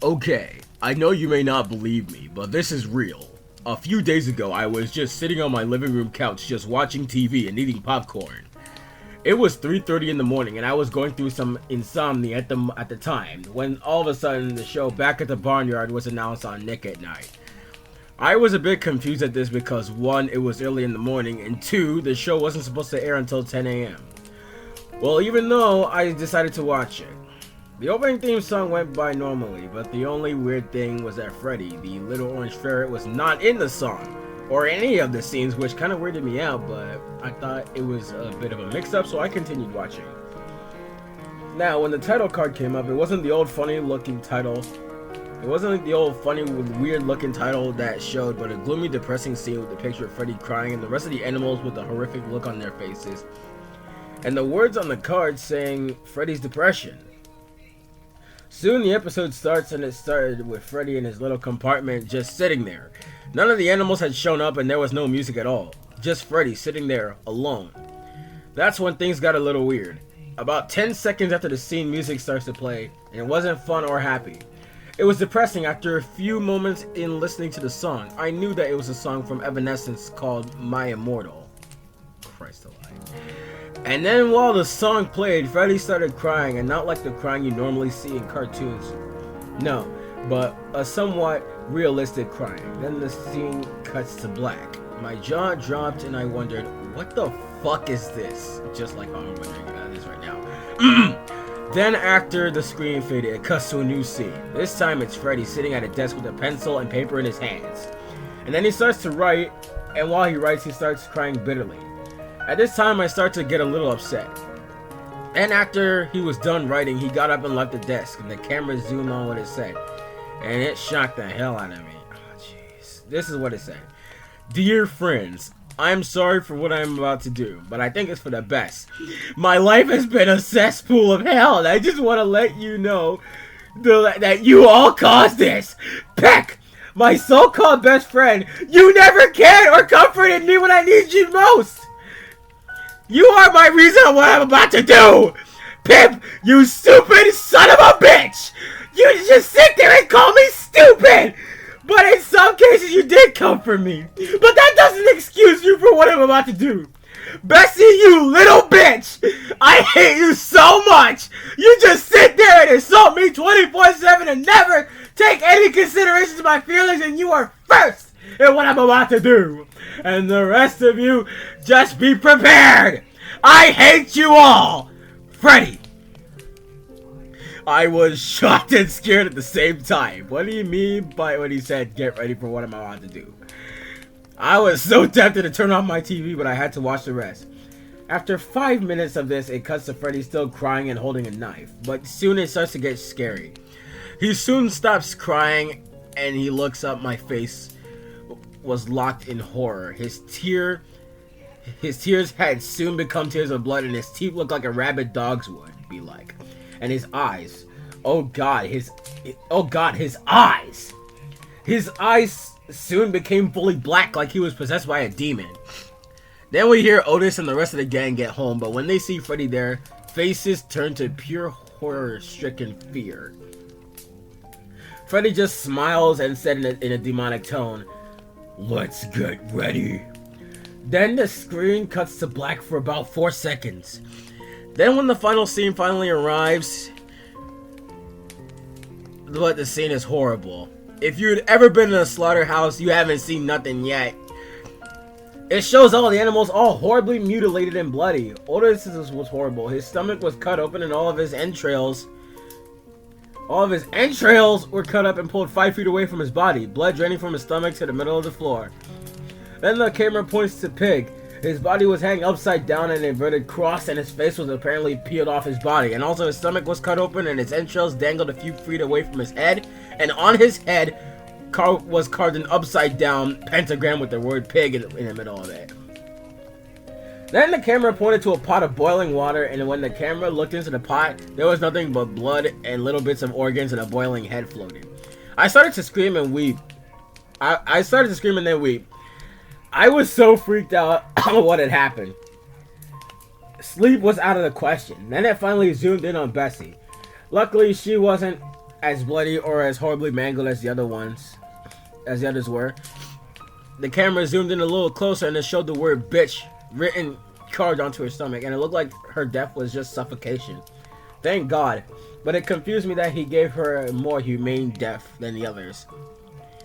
Okay, I know you may not believe me, but this is real. A few days ago, I was just sitting on my living room couch just watching TV and eating popcorn. It was 3:30 in the morning and I was going through some insomnia at the time when all of a sudden the show Back at the Barnyard was announced on Nick at Night. I was a bit confused at this because 1, it was early in the morning, and 2, the show wasn't supposed to air until 10 a.m. Well, even though I decided to watch it. The opening theme song went by normally, but the only weird thing was that Freddy, the little orange ferret, was not in the song, or any of the scenes, which kind of weirded me out, but I thought it was a bit of a mix-up, so I continued watching. Now, when the title card came up, it wasn't the old funny-looking title. It wasn't like the old funny, weird-looking title that showed, but a gloomy, depressing scene with the picture of Freddy crying and the rest of the animals with a horrific look on their faces. And the words on the card saying, Freddy's Depression. Soon the episode starts, and it started with Freddy in his little compartment just sitting there. None of the animals had shown up and there was no music at all. Just Freddy sitting there, alone. That's when things got a little weird. About 10 seconds after the scene, music starts to play, and it wasn't fun or happy. It was depressing. After a few moments in listening to the song, I knew that it was a song from Evanescence called My Immortal. Christ alive. And then while the song played, Freddy started crying, and not like the crying you normally see in cartoons. No, but a somewhat realistic crying. Then the scene cuts to black. My jaw dropped and I wondered, what the fuck is this? Just like how I'm wondering about this right now. Then after the screen faded, it cuts to a new scene. This time it's Freddy sitting at a desk with a pencil and paper in his hands. And then he starts to write, and while he writes, he starts crying bitterly. At this time, I start to get a little upset. And after he was done writing, he got up and left the desk, and the camera zoomed on what it said. And it shocked the hell out of me. Oh, jeez. This is what it said. Dear friends, I'm sorry for what I'm about to do, but I think it's for the best. My life has been a cesspool of hell, and I just want to let you know that you all caused this. Peck, my so-called best friend, you never cared or comforted me when I needed you most. You are my reason of what I'm about to do! Pip, you stupid son of a bitch! You just sit there and call me stupid! But in some cases you did comfort me. But that doesn't excuse you for what I'm about to do. Bessie, you little bitch! I hate you so much! You just sit there and insult me 24/7 and never take any consideration to my feelings, and you are first in what I'm about to do. And the rest of you, just be prepared! I hate you all! Freddy! I was shocked and scared at the same time. What do you mean by when he said, get ready for what I'm about to do? I was so tempted to turn off my TV, but I had to watch the rest. After 5 minutes of this, it cuts to Freddy still crying and holding a knife. But soon it starts to get scary. He soon stops crying and he looks up. My face was locked in horror. His tears had soon become tears of blood, and his teeth looked like a rabid dog's would be like. And his eyes, oh god, his eyes! His eyes soon became fully black, like he was possessed by a demon. Then we hear Otis and the rest of the gang get home, but when they see Freddy there, faces turn to pure horror-stricken fear. Freddy just smiles and said in a demonic tone, "Let's get ready." Then the screen cuts to black for about 4 seconds. Then when the final scene finally arrives, but the scene is horrible. If you'd ever been in a slaughterhouse, you haven't seen nothing yet. It shows all the animals all horribly mutilated and bloody. Otis was horrible. His stomach was cut open and all of his entrails were cut up and pulled 5 feet away from his body. Blood draining from his stomach to the middle of the floor. Then the camera points to Pig. His body was hanging upside down in an inverted cross, and his face was apparently peeled off his body. And also his stomach was cut open and his entrails dangled a few feet away from his head. And on his head was carved an upside down pentagram with the word pig in the middle of it. Then the camera pointed to a pot of boiling water, and when the camera looked into the pot, there was nothing but blood and little bits of organs and a boiling head floating. I started to scream and weep. I started to scream and then weep. I was so freaked out on what had happened. Sleep was out of the question. Then it finally zoomed in on Bessie. Luckily, she wasn't as bloody or as horribly mangled as the others were. The camera zoomed in a little closer and it showed the word bitch written carved onto her stomach, and it looked like her death was just suffocation. Thank God. But it confused me that he gave her a more humane death than the others.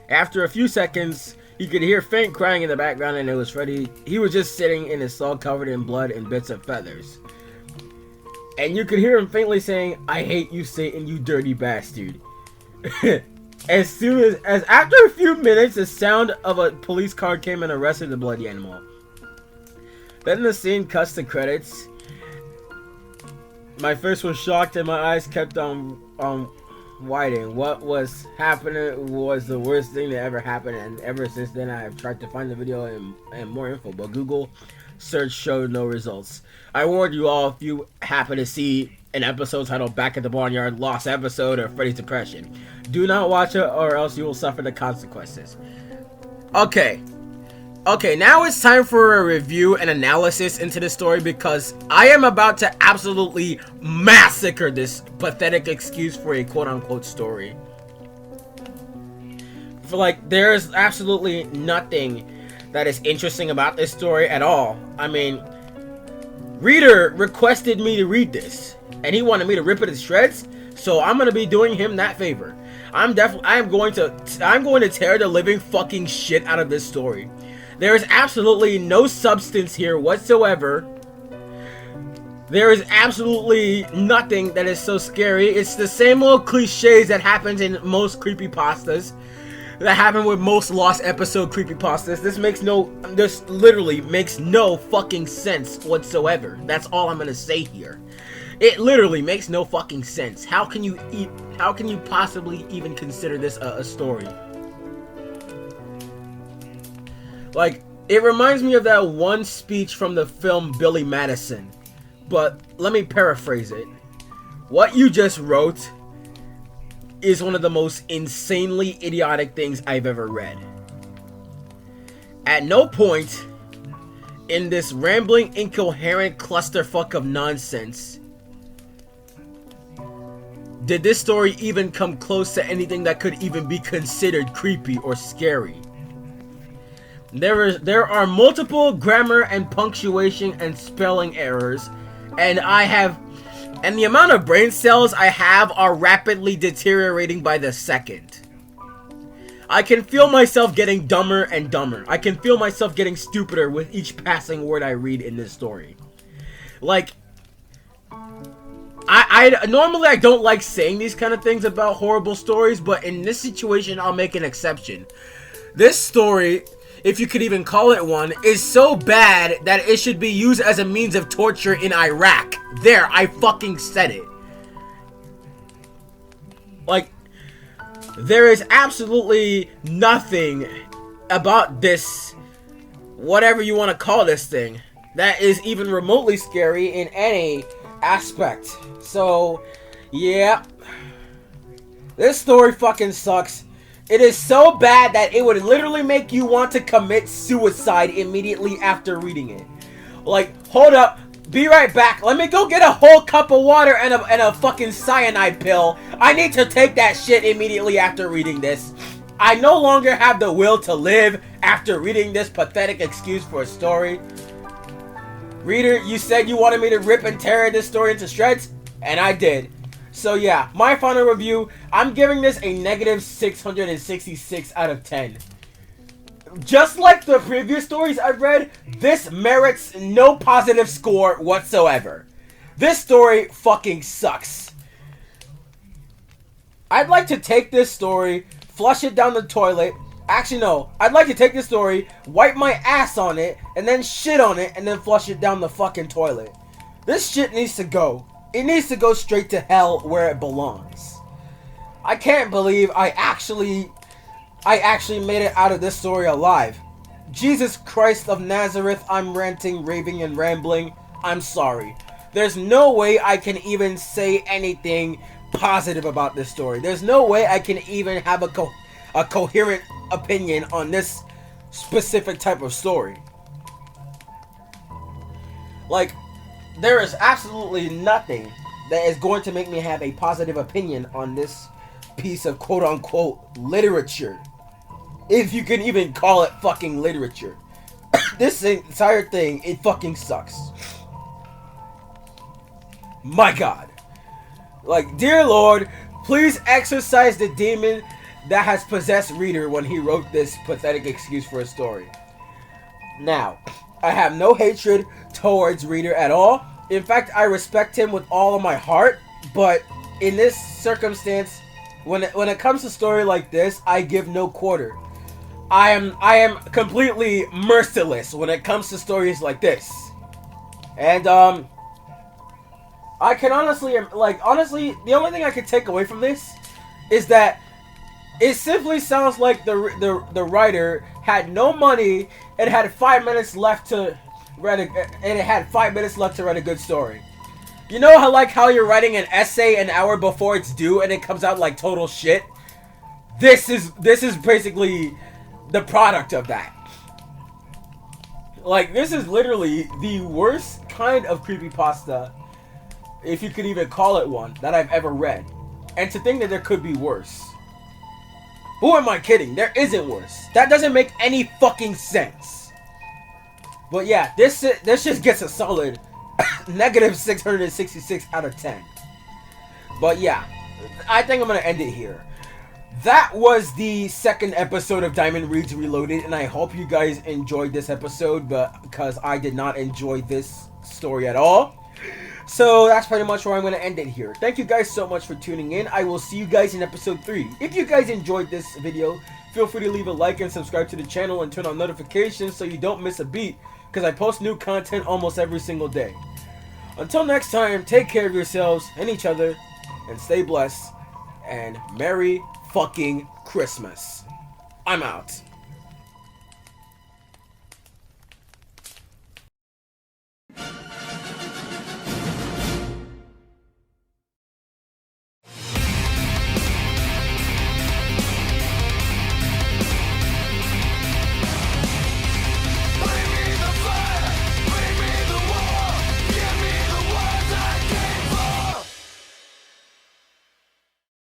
After a few seconds, you could hear faint crying in the background, and it was Freddy. He was just sitting in his cell covered in blood and bits of feathers. And you could hear him faintly saying, "I hate you, Satan, you dirty bastard." As soon as after a few minutes, the sound of a police car came and arrested the bloody animal. Then the scene cuts to credits. My face was shocked and my eyes kept on widening. What was happening was the worst thing that ever happened, and ever since then I have tried to find the video and more info, but Google search showed no results. I warned you all, if you happen to see an episode titled Back at the Barnyard, Lost Episode, or Freddy's Depression, do not watch it or else you will suffer the consequences. Okay, now it's time for a review and analysis into the story, because I am about to absolutely massacre this pathetic excuse for a quote-unquote story. There is absolutely nothing that is interesting about this story at all. I mean, Reader requested me to read this, and he wanted me to rip it to shreds, so I'm gonna be doing him that favor. I'm going to tear the living fucking shit out of this story. There is absolutely no substance here whatsoever. There is absolutely nothing that is so scary. It's the same little cliches that happens in most creepypastas, that happen with most lost episode creepypastas. This literally makes no fucking sense whatsoever. That's all I'm gonna say here. It literally makes no fucking sense. How can you possibly even consider this a story? It reminds me of that one speech from the film Billy Madison. But let me paraphrase it. What you just wrote is one of the most insanely idiotic things I've ever read. At no point in this rambling, incoherent clusterfuck of nonsense did this story even come close to anything that could even be considered creepy or scary. There are multiple grammar and punctuation and spelling errors, and the amount of brain cells I have are rapidly deteriorating by the second. I can feel myself getting dumber and dumber. I can feel myself getting stupider with each passing word I read in this story. I normally don't like saying these kind of things about horrible stories, but in this situation I'll make an exception. This story, if you could even call it one, is so bad that it should be used as a means of torture in Iraq. There, I fucking said it. There is absolutely nothing about this, whatever you want to call this thing, that is even remotely scary in any aspect. So, yeah. This story fucking sucks. It is so bad that it would literally make you want to commit suicide immediately after reading it. Hold up, be right back. Let me go get a whole cup of water and a fucking cyanide pill. I need to take that shit immediately after reading this. I no longer have the will to live after reading this pathetic excuse for a story. Reader, you said you wanted me to rip and tear this story into shreds, and I did. So yeah, my final review, I'm giving this a negative 666 out of 10. Just like the previous stories I've read, this merits no positive score whatsoever. This story fucking sucks. I'd like to take this story, flush it down the toilet. Actually, no. I'd like to take this story, wipe my ass on it, and then shit on it, and then flush it down the fucking toilet. This shit needs to go. It needs to go straight to hell where it belongs. I can't believe I actually made it out of this story alive. Jesus Christ of Nazareth, I'm ranting, raving, and rambling. I'm sorry. There's no way I can even say anything positive about this story. There's no way I can even have a coherent opinion on this specific type of story. There is absolutely nothing that is going to make me have a positive opinion on this piece of quote-unquote literature. If you can even call it fucking literature. This entire thing, it fucking sucks. My God. Like, dear Lord, please exorcise the demon that has possessed Reader when he wrote this pathetic excuse for a story. Now, I have no hatred towards Reader at all. In fact, I respect him with all of my heart. But in this circumstance, when it comes to a story like this, I give no quarter. I am completely merciless when it comes to stories like this. And I can honestly, the only thing I can take away from this is that it simply sounds like the writer had no money and had 5 minutes left to write a good story. You know how you're writing an essay an hour before it's due and it comes out like total shit? This is basically the product of that. Like, this is literally the worst kind of creepypasta, if you could even call it one, that I've ever read. And to think that there could be worse. Who am I kidding? There isn't worse. That doesn't make any fucking sense. But yeah, this just gets a solid negative 666 out of 10. But yeah, I think I'm gonna end it here. That was the second episode of Diamond Reads Reloaded, and I hope you guys enjoyed this episode, because I did not enjoy this story at all. So that's pretty much where I'm going to end it here. Thank you guys so much for tuning in. I will see you guys in episode 3. If you guys enjoyed this video, feel free to leave a like and subscribe to the channel and turn on notifications so you don't miss a beat, because I post new content almost every single day. Until next time, take care of yourselves and each other, and stay blessed, and Merry fucking Christmas. I'm out.